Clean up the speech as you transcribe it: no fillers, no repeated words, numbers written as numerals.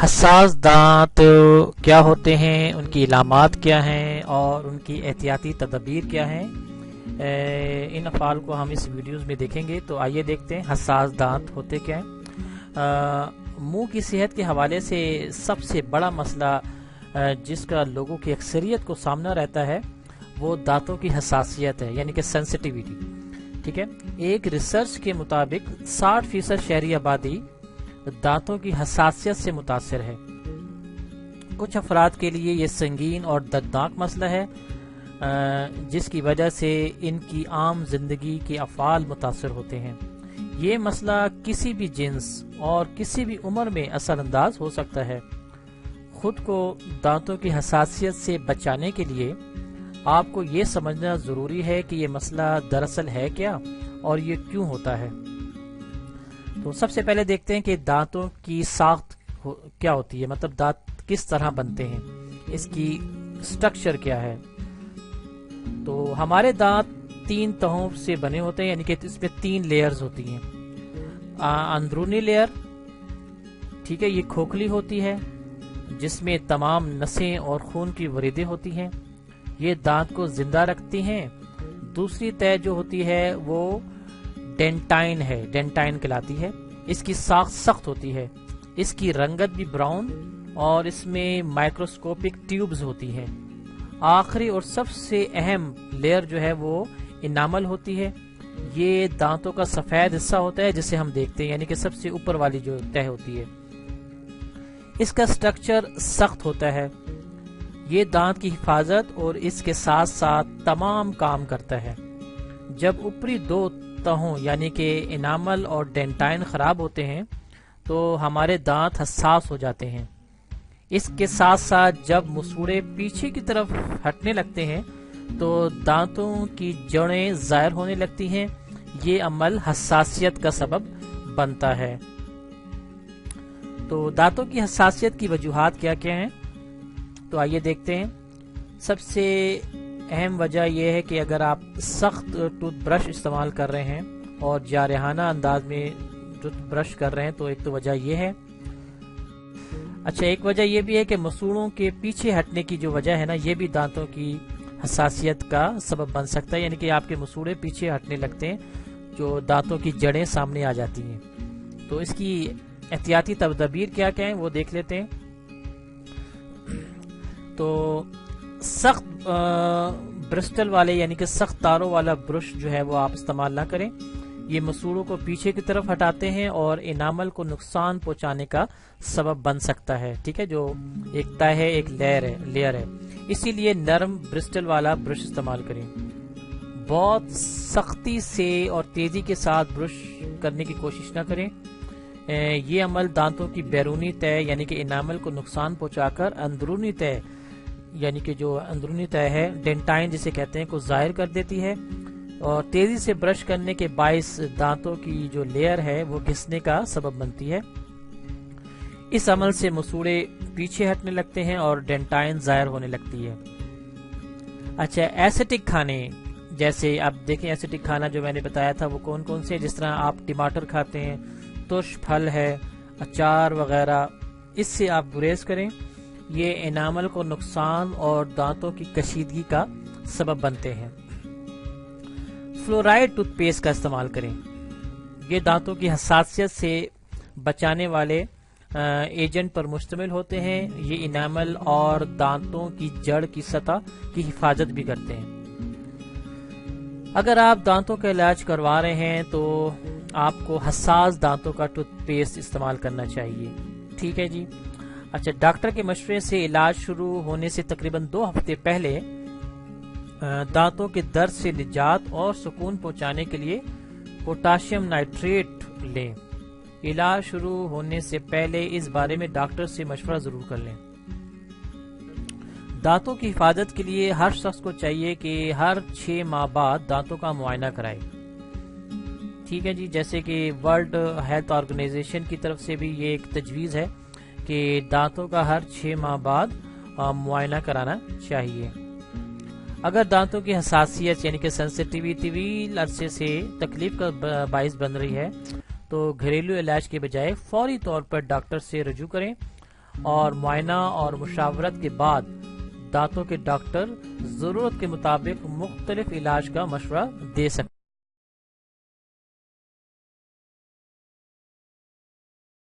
حساس دانت کیا ہوتے ہیں، ان کی علامات کیا ہیں اور ان کی احتیاطی تدابیر کیا ہیں، ان افعال کو ہم اس ویڈیوز میں دیکھیں گے۔ تو آئیے دیکھتے ہیں حساس دانت ہوتے کیا ہیں۔ منہ کی صحت کے حوالے سے سب سے بڑا مسئلہ جس کا لوگوں کی اکثریت کو سامنا رہتا ہے وہ دانتوں کی حساسیت ہے، یعنی کہ سینسٹیویٹی۔ ٹھیک ہے، ایک ریسرچ کے مطابق 60% شہری آبادی دانتوں کی حساسیت سے متاثر ہے۔ کچھ افراد کے لیے یہ سنگین اور دردناک مسئلہ ہے، جس کی وجہ سے ان کی عام زندگی کے افعال متاثر ہوتے ہیں۔ یہ مسئلہ کسی بھی جنس اور کسی بھی عمر میں اثر انداز ہو سکتا ہے۔ خود کو دانتوں کی حساسیت سے بچانے کے لیے آپ کو یہ سمجھنا ضروری ہے کہ یہ مسئلہ دراصل ہے کیا اور یہ کیوں ہوتا ہے۔ تو سب سے پہلے دیکھتے ہیں کہ دانتوں کی ساخت کیا ہوتی ہے، مطلب دانت کس طرح بنتے ہیں، اس کی سٹرکچر کیا ہے۔ تو ہمارے دانت 3 تہوں سے بنے ہوتے ہیں، یعنی کہ اس میں 3 لیئرز ہوتی ہیں۔ اندرونی لیئر، ٹھیک ہے، یہ کھوکھلی ہوتی ہے جس میں تمام نسیں اور خون کی وریدیں ہوتی ہیں، یہ دانت کو زندہ رکھتی ہیں۔ دوسری تہ جو ہوتی ہے وہ ڈینٹائن ہے، ڈینٹائن کہلاتی ہے، اس کی ساخت سخت ہوتی ہے، اس کی رنگت بھی براؤن اور اس میں مائکروسکوپک ٹیوبز ہوتی ہیں۔ آخری اور سب سے اہم لیئر جو ہے وہ انامل ہوتی ہے، یہ دانتوں کا سفید حصہ ہوتا ہے جسے ہم دیکھتے ہیں، یعنی کہ سب سے اوپر والی جو تہ ہوتی ہے۔ اس کا سٹرکچر سخت ہوتا ہے، یہ دانت کی حفاظت اور اس کے ساتھ ساتھ تمام کام کرتا ہے۔ جب اوپری 2 تہوں یعنی کہ انامل اور ڈینٹائن خراب ہوتے ہیں تو ہمارے دانت حساس ہو جاتے ہیں۔ اس کے ساتھ ساتھ جب مسوڑے پیچھے کی طرف ہٹنے لگتے ہیں تو دانتوں کی جڑیں ظاہر ہونے لگتی ہیں، یہ عمل حساسیت کا سبب بنتا ہے۔ تو دانتوں کی حساسیت کی وجوہات کیا کیا ہیں، تو آئیے دیکھتے ہیں۔ سب سے اہم وجہ یہ ہے کہ اگر آپ سخت ٹوتھ برش استعمال کر رہے ہیں اور جارحانہ انداز میں ٹوتھ برش کر رہے ہیں تو ایک تو وجہ یہ ہے۔ اچھا، ایک وجہ یہ بھی ہے کہ مسوڑوں کے پیچھے ہٹنے کی جو وجہ ہے نا، یہ بھی دانتوں کی حساسیت کا سبب بن سکتا ہے، یعنی کہ آپ کے مسوڑے پیچھے ہٹنے لگتے ہیں، جو دانتوں کی جڑیں سامنے آ جاتی ہیں۔ تو اس کی احتیاطی تدابیر کیا کیا ہیں وہ دیکھ لیتے ہیں۔ تو سخت برسٹل والے یعنی کہ سخت تاروں والا برش جو ہے وہ آپ استعمال نہ کریں، یہ مسوڑوں کو پیچھے کی طرف ہٹاتے ہیں اور انامل کو نقصان پہنچانے کا سبب بن سکتا ہے۔ ٹھیک ہے، جو ایک تہ ہے، ایک لیئر ہے، اسی لیے نرم برسٹل والا برش استعمال کریں۔ بہت سختی سے اور تیزی کے ساتھ برش کرنے کی کوشش نہ کریں، یہ عمل دانتوں کی بیرونی تہ یعنی کہ انامل کو نقصان پہنچا کر اندرونی تہ یعنی کہ جو اندرونی تہ ہے، ڈینٹائن جسے کہتے ہیں، کو ظاہر کر دیتی ہے، اور تیزی سے برش کرنے کے باعث دانتوں کی جو لیئر ہے وہ گھسنے کا سبب بنتی ہے۔ اس عمل سے مسوڑے پیچھے ہٹنے لگتے ہیں اور ڈینٹائن ظاہر ہونے لگتی ہے۔ اچھا، ایسیٹک کھانے، جیسے آپ دیکھیں ایسیٹک کھانا جو میں نے بتایا تھا وہ کون کون سے، جس طرح آپ ٹماٹر کھاتے ہیں، ترش پھل ہے، اچار وغیرہ، اس سے آپ گریز کریں، یہ انامل کو نقصان اور دانتوں کی کشیدگی کا سبب بنتے ہیں۔ فلورائڈ ٹوتھ پیسٹ کا استعمال کریں، یہ دانتوں کی حساسیت سے بچانے والے ایجنٹ پر مشتمل ہوتے ہیں، یہ انامل اور دانتوں کی جڑ کی سطح کی حفاظت بھی کرتے ہیں۔ اگر آپ دانتوں کا علاج کروا رہے ہیں تو آپ کو حساس دانتوں کا ٹوتھ پیسٹ استعمال کرنا چاہیے۔ ٹھیک ہے جی۔ اچھا، ڈاکٹر کے مشورے سے علاج شروع ہونے سے تقریباً 2 ہفتے پہلے دانتوں کے درد سے نجات اور سکون پہنچانے کے لیے پوٹاشیم نائٹریٹ لیں۔ علاج شروع ہونے سے پہلے اس بارے میں ڈاکٹر سے مشورہ ضرور کر لیں۔ دانتوں کی حفاظت کے لیے ہر شخص کو چاہیے کہ ہر 6 ماہ بعد دانتوں کا معائنہ کرائے۔ ٹھیک ہے جی، جیسے کہ ورلڈ ہیلتھ آرگنائزیشن کی طرف سے بھی یہ ایک تجویز ہے کہ دانتوں کا ہر 6 ماہ بعد معائنہ کرانا چاہیے۔ اگر دانتوں کی حساسیت یعنی کہ سینسٹیویٹی طویل عرصے سے تکلیف کا باعث بن رہی ہے تو گھریلو علاج کے بجائے فوری طور پر ڈاکٹر سے رجوع کریں اور معائنہ اور مشاورت کے بعد دانتوں کے ڈاکٹر ضرورت کے مطابق مختلف علاج کا مشورہ دے سکتے